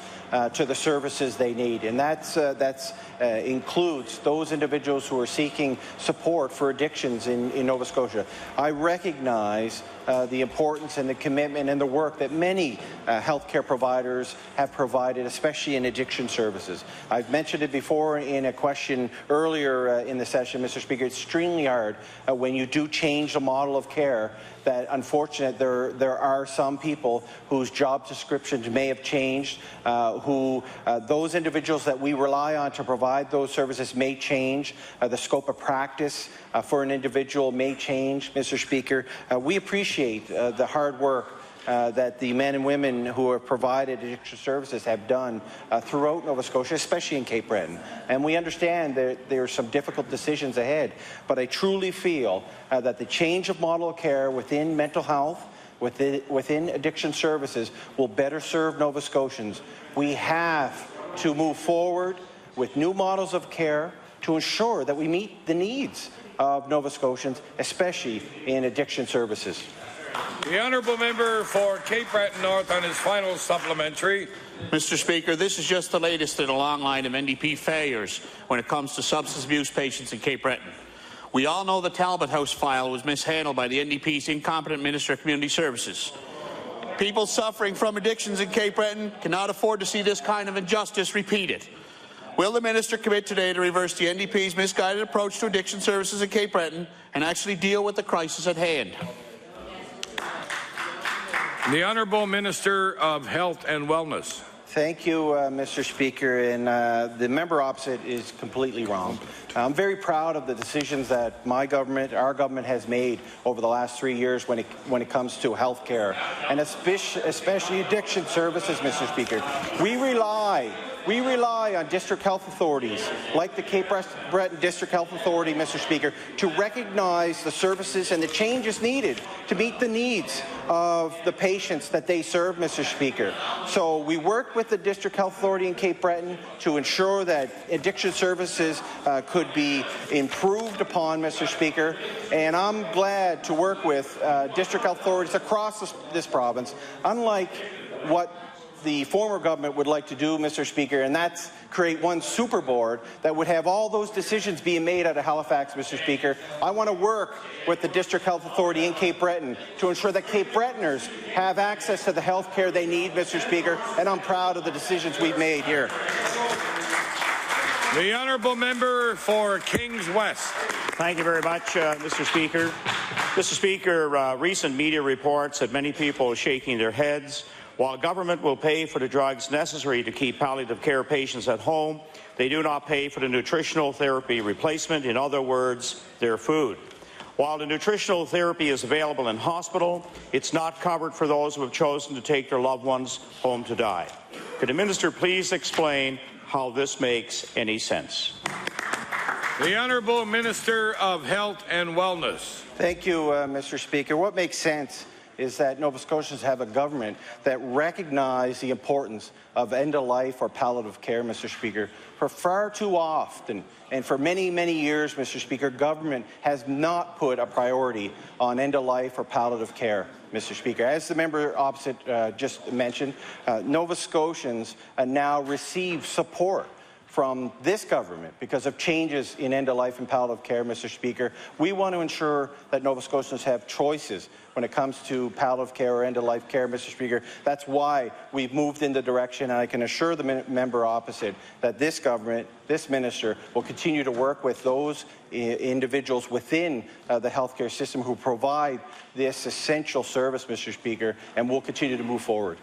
to the services they need, and that includes those individuals who are seeking support for addictions in Nova Scotia. I recognize the importance and the commitment and the work that many healthcare providers have provided, especially in addiction services. I've mentioned it before in a question earlier in the session, Mr. Speaker. It's extremely hard when you do change the model of care that, unfortunately, there are some people whose job descriptions may have changed, those individuals that we rely on to provide those services may change. The scope of practice for an individual may change, Mr. Speaker. We appreciate the hard work that the men and women who have provided addiction services have done throughout Nova Scotia, especially in Cape Breton. And we understand that there are some difficult decisions ahead, but I truly feel that the change of model of care within mental health, within addiction services, will better serve Nova Scotians. We have to move forward with new models of care to ensure that we meet the needs of Nova Scotians, especially in addiction services. The Honourable Member for Cape Breton North on his final supplementary. Mr. Speaker, this is just the latest in a long line of NDP failures when it comes to substance abuse patients in Cape Breton. We all know the Talbot House file was mishandled by the NDP's incompetent Minister of Community Services. People suffering from addictions in Cape Breton cannot afford to see this kind of injustice repeated. Will the Minister commit today to reverse the NDP's misguided approach to addiction services in Cape Breton and actually deal with the crisis at hand? The Honourable Minister of Health and Wellness. Thank you, Mr. Speaker, and the member opposite is completely wrong. I'm very proud of the decisions that my government, our government, has made over the last 3 years when it comes to health care, and especially addiction services, Mr. Speaker. We rely on district health authorities, like the Cape Breton District Health Authority, Mr. Speaker, to recognize the services and the changes needed to meet the needs of the patients that they serve, Mr. Speaker. So we work with the District Health Authority in Cape Breton to ensure that addiction services could be improved upon, Mr. Speaker, and I'm glad to work with district health authorities across this province, unlike what the former government would like to do, Mr. Speaker, and that's create one super board that would have all those decisions being made out of Halifax, Mr. Speaker. I want to work with the District Health Authority in Cape Breton to ensure that Cape Bretoners have access to the health care they need, Mr. Speaker, and I'm proud of the decisions we've made here. The Honourable Member for Kings West. Thank you very much, Mr. Speaker. Mr. Speaker, recent media reports that many people are shaking their heads. While government will pay for the drugs necessary to keep palliative care patients at home, they do not pay for the nutritional therapy replacement, in other words, their food. While the nutritional therapy is available in hospital, it's not covered for those who have chosen to take their loved ones home to die. Could the minister please explain how this makes any sense? The Honourable Minister of Health and Wellness. Thank you, Mr. Speaker. What makes sense is that Nova Scotians have a government that recognizes the importance of end-of-life or palliative care, Mr. Speaker. For far too often, and for many, many years, Mr. Speaker, government has not put a priority on end-of-life or palliative care, Mr. Speaker. As the member opposite just mentioned, Nova Scotians now receive support from this government because of changes in end-of-life and palliative care, Mr. Speaker. We want to ensure that Nova Scotians have choices when it comes to palliative care or end-of-life care, Mr. Speaker. That's why we've moved in the direction, and I can assure the member opposite that this government, this minister, will continue to work with those individuals within the healthcare system who provide this essential service, Mr. Speaker, and we'll continue to move forward.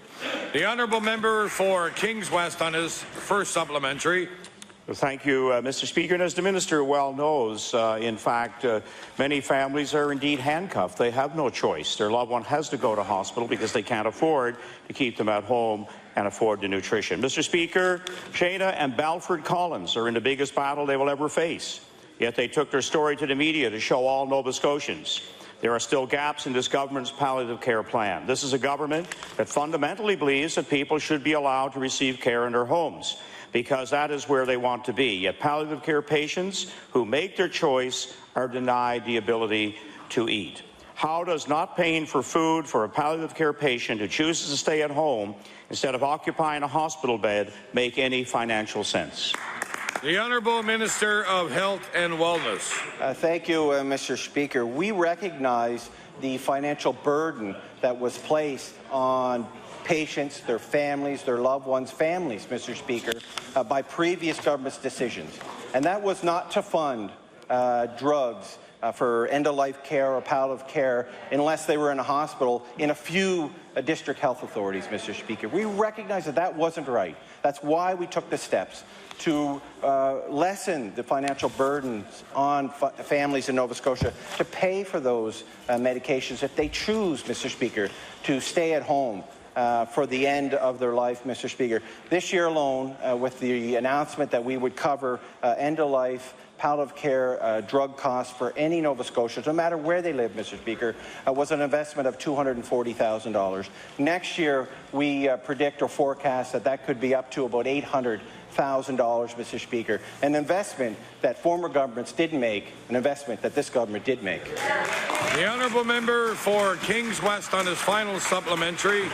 The honourable member for Kings West on his first supplementary. Well, thank you, Mr. Speaker. And as the minister well knows, in fact, many families are indeed handcuffed. They have no choice. Their loved one has to go to hospital because they can't afford to keep them at home and afford the nutrition. Mr. Speaker, Shana and Balford Collins are in the biggest battle they will ever face. Yet they took their story to the media to show all Nova Scotians there are still gaps in this government's palliative care plan. This is a government that fundamentally believes that people should be allowed to receive care in their homes, because that is where they want to be. Yet palliative care patients who make their choice are denied the ability to eat. How does not paying for food for a palliative care patient who chooses to stay at home instead of occupying a hospital bed make any financial sense? The Honourable Minister of Health and Wellness. Thank you, Mr. Speaker. We recognize the financial burden that was placed on patients, their families, their loved ones' families, Mr. Speaker, by previous government's decisions. And that was not to fund drugs for end-of-life care or palliative care unless they were in a hospital in a few district health authorities, Mr. Speaker. We recognize that that wasn't right. That's why we took the steps to lessen the financial burdens on families in Nova Scotia to pay for those medications if they choose, Mr. Speaker, to stay at home for the end of their life, Mr. Speaker. This year alone, with the announcement that we would cover end-of-life palliative care drug costs for any Nova Scotians, no matter where they live, Mr. Speaker, was an investment of $240,000. Next year, we predict or forecast that that could be up to about $800,000, Mr. Speaker, an investment that former governments didn't make, an investment that this government did make. The honourable member for Kings West on his final supplementary.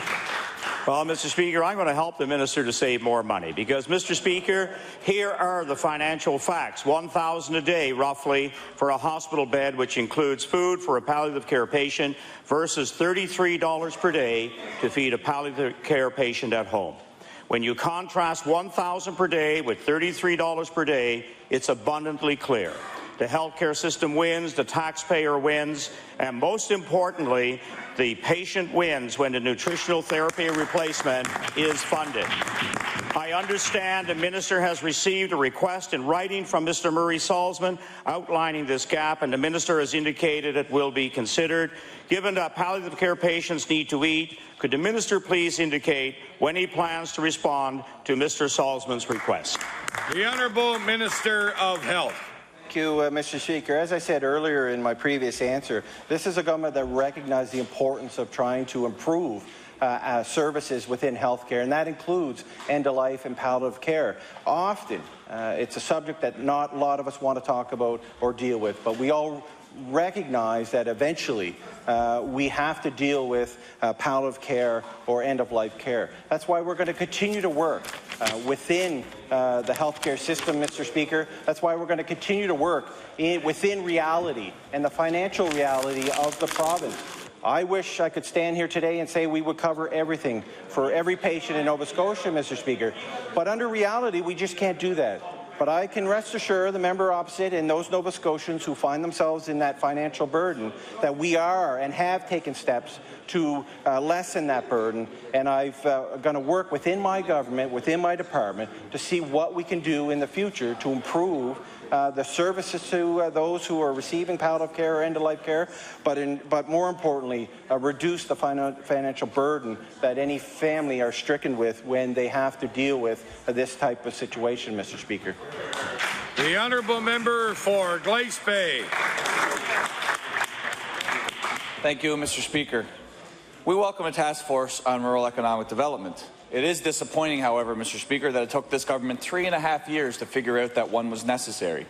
Well, Mr. Speaker, I'm going to help the minister to save more money because, Mr. Speaker, here are the financial facts. $1,000 a day, roughly, for a hospital bed, which includes food for a palliative care patient, versus $33 per day to feed a palliative care patient at home. When you contrast $1,000 per day with $33 per day, it's abundantly clear. The healthcare system wins, the taxpayer wins, and most importantly, the patient wins when the nutritional therapy replacement is funded. I understand the minister has received a request in writing from Mr. Murray Salzman outlining this gap, and the minister has indicated it will be considered. Given that palliative care patients need to eat, could the minister please indicate when he plans to respond to Mr. Salzman's request? The Honourable Minister of Health. Thank you, Mr. Speaker. As I said earlier in my previous answer, this is a government that recognizes the importance of trying to improve services within healthcare, and that includes end-of-life and palliative care. Often, it's a subject that not a lot of us want to talk about or deal with, but we all recognize that eventually we have to deal with palliative care or end-of-life care. That's why we're going to continue to work within the healthcare system, Mr. Speaker. That's why we're going to continue to work within reality and the financial reality of the province. I wish I could stand here today and say we would cover everything for every patient in Nova Scotia, Mr. Speaker, but under reality, we just can't do that. But I can rest assured the member opposite and those Nova Scotians who find themselves in that financial burden that we are and have taken steps to lessen that burden, and I've going to work within my government, within my department, to see what we can do in the future to improve the services to those who are receiving palliative care or end-of-life care, but more importantly, reduce the financial burden that any family are stricken with when they have to deal with this type of situation, Mr. Speaker. The honourable member for Glace Bay. Thank you, Mr. Speaker. We welcome a task force on rural economic development. It is disappointing, however, Mr. Speaker, that it took this government 3.5 years to figure out that one was necessary.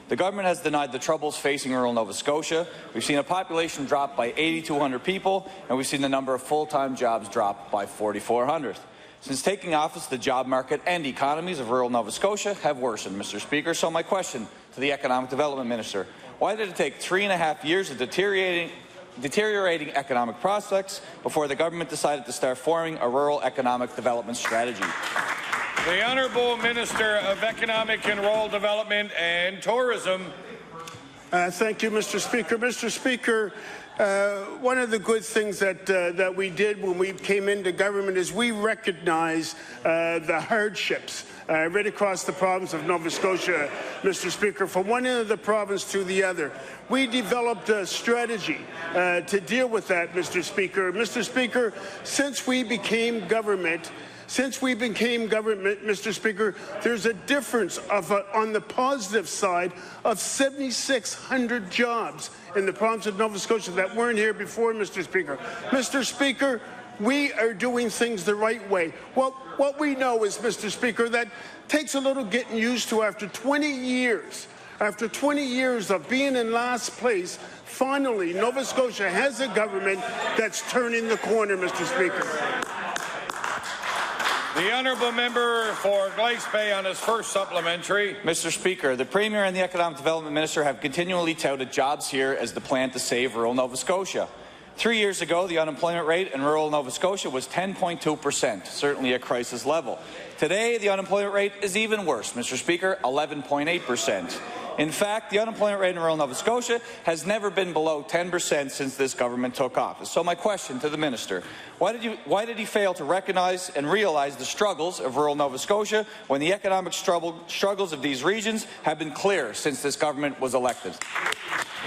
The government has denied the troubles facing rural Nova Scotia. We've seen a population drop by 8,200 people, and we've seen the number of full-time jobs drop by 4,400. Since taking office, the job market and economies of rural Nova Scotia have worsened, Mr. Speaker. So my question to the Economic Development Minister, why did it take 3.5 years of deteriorating economic prospects before the government decided to start forming a rural economic development strategy? The Honourable Minister of Economic and Rural Development and Tourism. Thank you, Mr. Speaker. Mr. Speaker, one of the good things that we did when we came into government is we recognized the hardships right across the province of Nova Scotia, Mr. Speaker, from one end of the province to the other. We developed a strategy to deal with that, Mr. Speaker. Mr. Speaker, since we became government, Mr. Speaker, there's a difference of, on the positive side, of 7,600 jobs in the province of Nova Scotia that weren't here before, Mr. Speaker. Mr. Speaker, we are doing things the right way. What we know is, Mr. Speaker, that takes a little getting used to after 20 years. After 20 years of being in last place, finally, Nova Scotia has a government that's turning the corner, Mr. Speaker. The honourable member for Glace Bay on his first supplementary. Mr. Speaker, the Premier and the Economic Development Minister have continually touted jobs here as the plan to save rural Nova Scotia. 3 years ago, the unemployment rate in rural Nova Scotia was 10.2%, certainly a crisis level. Today, the unemployment rate is even worse, Mr. Speaker, 11.8%. In fact, the unemployment rate in rural Nova Scotia has never been below 10% since this government took office. So my question to the minister, why did he fail to recognize and realize the struggles of rural Nova Scotia when the economic struggles of these regions have been clear since this government was elected?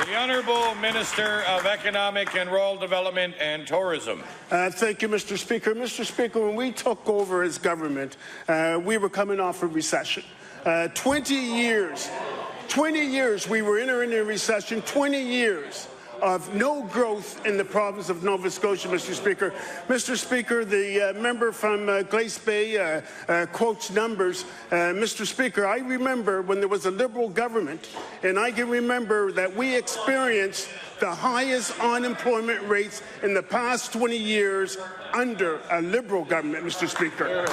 The Honourable Minister of Economic and Rural Development and Tourism. Thank you, Mr. Speaker. Mr. Speaker, when we took over as government, we were coming off a recession. 20 years we were entering a recession, 20 years of no growth in the province of Nova Scotia, Mr. Speaker. Mr. Speaker, the member from Glace Bay quotes numbers. Mr. Speaker, I remember when there was a Liberal government, and I can remember that we experienced the highest unemployment rates in the past 20 years under a Liberal government, Mr. Speaker.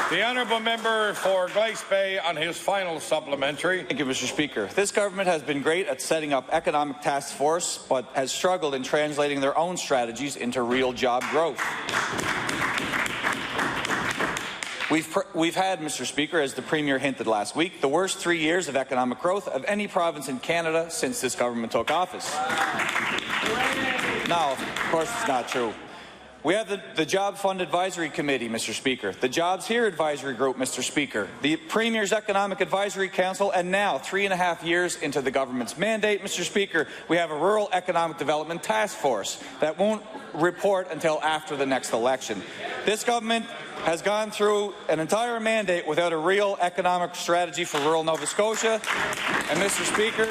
The honourable member for Glace Bay on his final supplementary. Thank you, Mr. Speaker. This government has been great at setting up economic task force, but has struggled in translating their own strategies into real job growth. We've had, Mr. Speaker, as the Premier hinted last week, the worst 3 years of economic growth of any province in Canada since this government took office. No, of course it's not true. We have the Job Fund Advisory Committee, Mr. Speaker, the Jobs Here Advisory Group, Mr. Speaker, the Premier's Economic Advisory Council, and now, 3.5 years into the government's mandate, Mr. Speaker, we have a Rural Economic Development Task Force that won't report until after the next election. This government has gone through an entire mandate without a real economic strategy for rural Nova Scotia, and Mr. Speaker,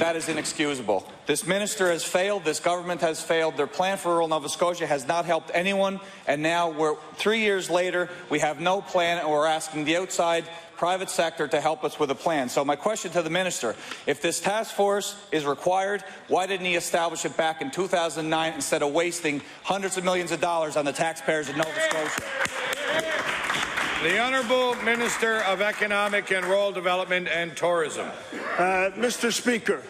that is inexcusable. This minister has failed. This government has failed. Their plan for rural Nova Scotia has not helped anyone. And now, 3 years later, we have no plan, and we're asking the outside private sector to help us with a plan. So my question to the minister, if this task force is required, why didn't he establish it back in 2009 instead of wasting hundreds of millions of dollars on the taxpayers of Nova Scotia? The Honourable Minister of Economic and Rural Development and Tourism. Mr. Speaker,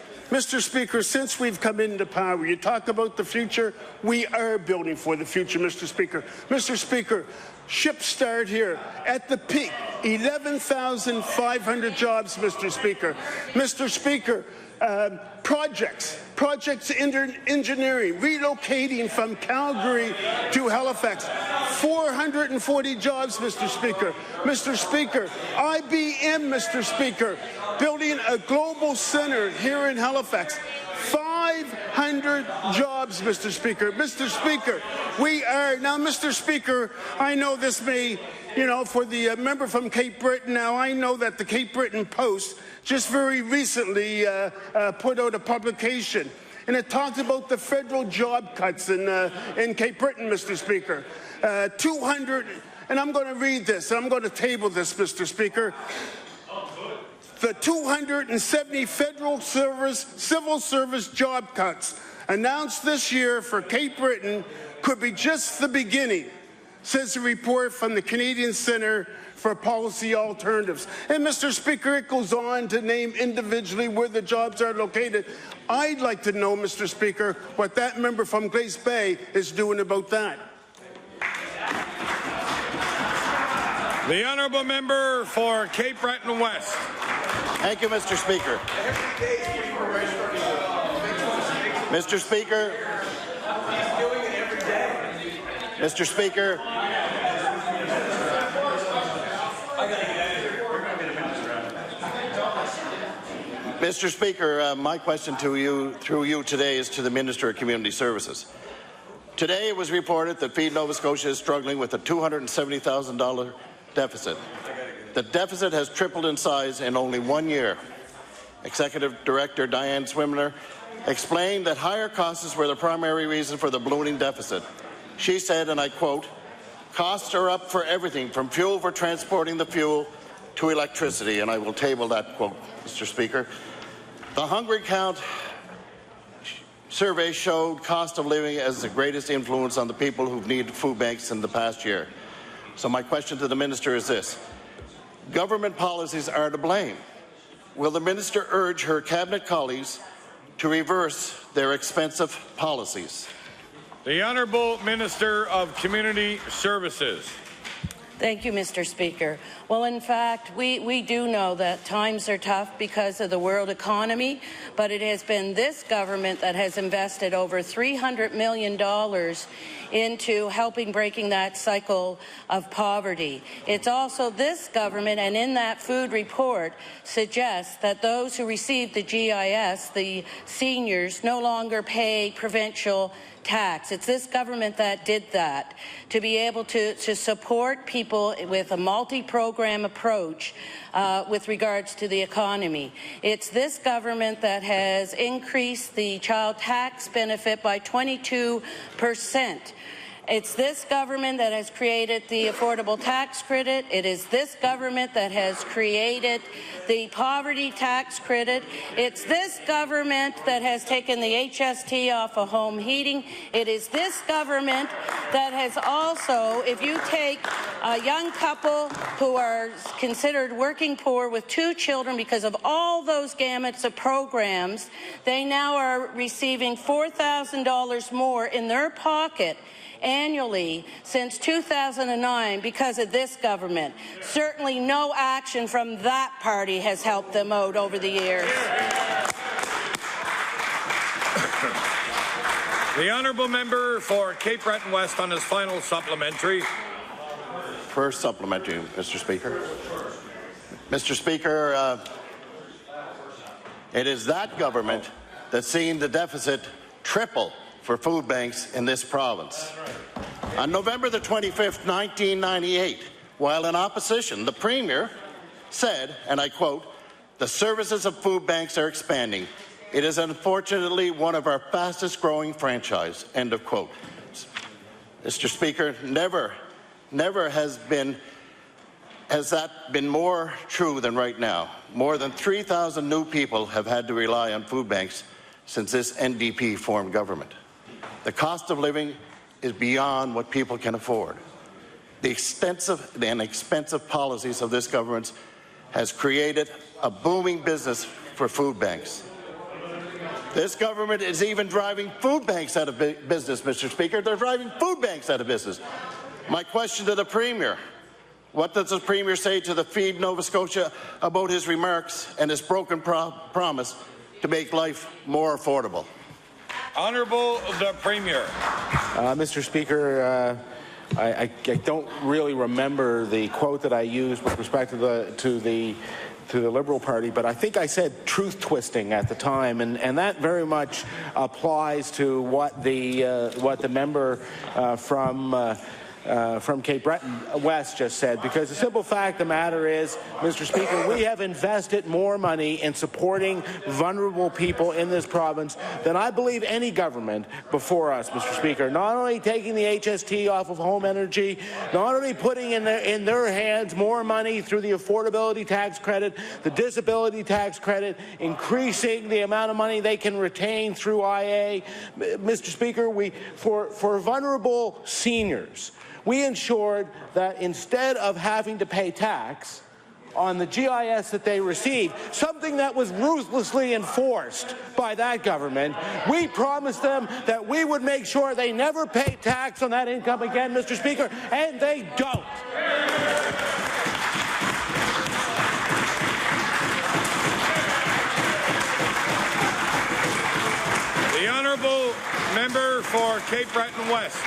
since we've come into power, you talk about the future, we are building for the future, Mr. Speaker. Mr. Speaker, ships start here at the peak, 11,500 jobs, Mr. Speaker. Mr. Speaker, projects engineering, relocating from Calgary to Halifax. 440 jobs, Mr. Speaker. Mr. Speaker, IBM, Mr. Speaker, building a global center here in Halifax. 500 jobs, Mr. Speaker. Mr. Speaker, we are now, Mr. Speaker, I know this may, for the member from Cape Breton now, I know that the Cape Breton Post just very recently put out a publication, and it talked about the federal job cuts in Cape Breton, Mr. Speaker. 200, and I'm going to read this, and I'm going to table this, Mr. Speaker. The 270 federal civil service job cuts announced this year for Cape Breton could be just the beginning, says a report from the Canadian Centre for Policy Alternatives. And Mr. Speaker, it goes on to name individually where the jobs are located. I'd like to know, Mr. Speaker, what that member from Glace Bay is doing about that. The honourable member for Cape Breton West. Thank you, Mr. Speaker. Mr. Speaker. Mr. Speaker. Mr. Speaker, my question to you, through you today, is to the Minister of Community Services. Today it was reported that Feed Nova Scotia is struggling with a $270,000 deficit. The deficit has tripled in size in only 1 year. Executive Director Diane Swimner explained that higher costs were the primary reason for the ballooning deficit. She said, and I quote, "Costs are up for everything from fuel for transporting the fuel to electricity," and I will table that quote, Mr. Speaker. The Hungry Count survey showed cost of living as the greatest influence on the people who've needed food banks in the past year. So my question to the Minister is this. Government policies are to blame. Will the Minister urge her Cabinet colleagues to reverse their expensive policies? The Honourable Minister of Community Services. Thank you, Mr. Speaker. Well, in fact, we do know that times are tough because of the world economy, but it has been this government that has invested over $300 million into helping breaking that cycle of poverty. It's also this government, and in that food report, suggests that those who receive the GIS, the seniors, no longer pay provincial tax. It's this government that did that, to be able to support people with a multi-program approach with regards to the economy. It's this government that has increased the child tax benefit by 22%. It's this government that has created the affordable tax credit. It is this government that has created the poverty tax credit. It's this government that has taken the HST off of home heating. It is this government that has also, if you take a young couple who are considered working poor with 2 children because of all those gamuts of programs, they now are receiving $4,000 more in their pocket annually since 2009 because of this government. Certainly no action from that party has helped them out over the years. The honourable member for Cape Breton West on his final supplementary. First supplementary, Mr. Speaker. Mr. Speaker, it is that government that's seen the deficit triple for food banks in this province. On November the 25th, 1998, while in opposition, the Premier said, and I quote, "The services of food banks are expanding. It is unfortunately one of our fastest growing franchise," end of quote. Mr. Speaker, never has that been more true than right now. More than 3,000 new people have had to rely on food banks since this NDP formed government. The cost of living is beyond what people can afford. The extensive and expensive policies of this government has created a booming business for food banks. This government is even driving food banks out of business, Mr. Speaker. They're driving food banks out of business. My question to the Premier, what does the Premier say to the Feed Nova Scotia about his remarks and his broken promise to make life more affordable? Honourable the Premier. Mr. Speaker, I don't really remember the quote that I used with respect to the Liberal Party, but I think I said truth twisting at the time, and that very much applies to what the member from Cape Breton West just said, because the simple fact of the matter is, Mr. Speaker, we have invested more money in supporting vulnerable people in this province than I believe any government before us, Mr. Speaker. Not only taking the HST off of home energy, not only putting in their hands more money through the affordability tax credit, the disability tax credit, increasing the amount of money they can retain through IA. Mr. Speaker, for vulnerable seniors, we ensured that instead of having to pay tax on the GIS that they received, something that was ruthlessly enforced by that government, we promised them that we would make sure they never pay tax on that income again, Mr. Speaker, and they don't. The Honourable Member for Cape Breton West.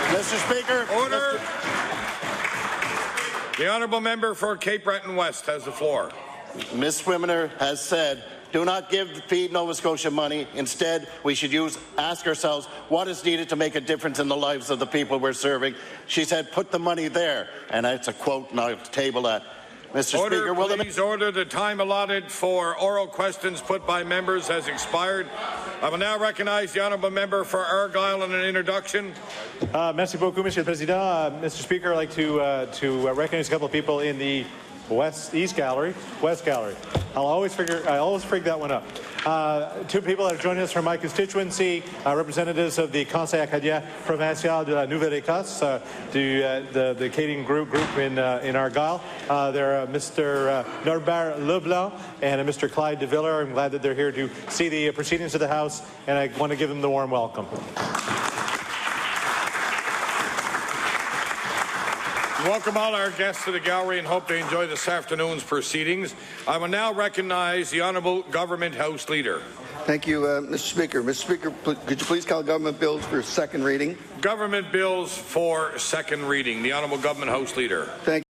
Mr. Speaker. Order. The Honourable Member for Cape Breton West has the floor. Ms. Swimmer has said, do not give Feed Nova Scotia money. Instead, we should ask ourselves what is needed to make a difference in the lives of the people we're serving. She said, put the money there. And that's a quote, and I'll table that. Mr. Order, Speaker, will please order. The time allotted for oral questions put by members has expired. I will now recognize the Honourable Member for Argyle in an introduction. Merci beaucoup, Monsieur le Président. Mr. Speaker, I'd like to recognize a couple of people in the West Gallery. I'll always frig that one up. Two people that have joined us from my constituency, representatives of the Conseil acadien provincial de la Nouvelle-Écosse, the Acadian group in Argyle. They're Mr. Norbert Leblanc and Mr. Clyde de Viller. I'm glad that they're here to see the proceedings of the House, and I want to give them the warm welcome. Welcome all our guests to the gallery and hope they enjoy this afternoon's proceedings. I will now recognize the Honourable Government House Leader. Thank you, Mr. Speaker. Mr. Speaker, could you please call government bills for second reading? Government bills for second reading. The Honourable Government House Leader. Thank you.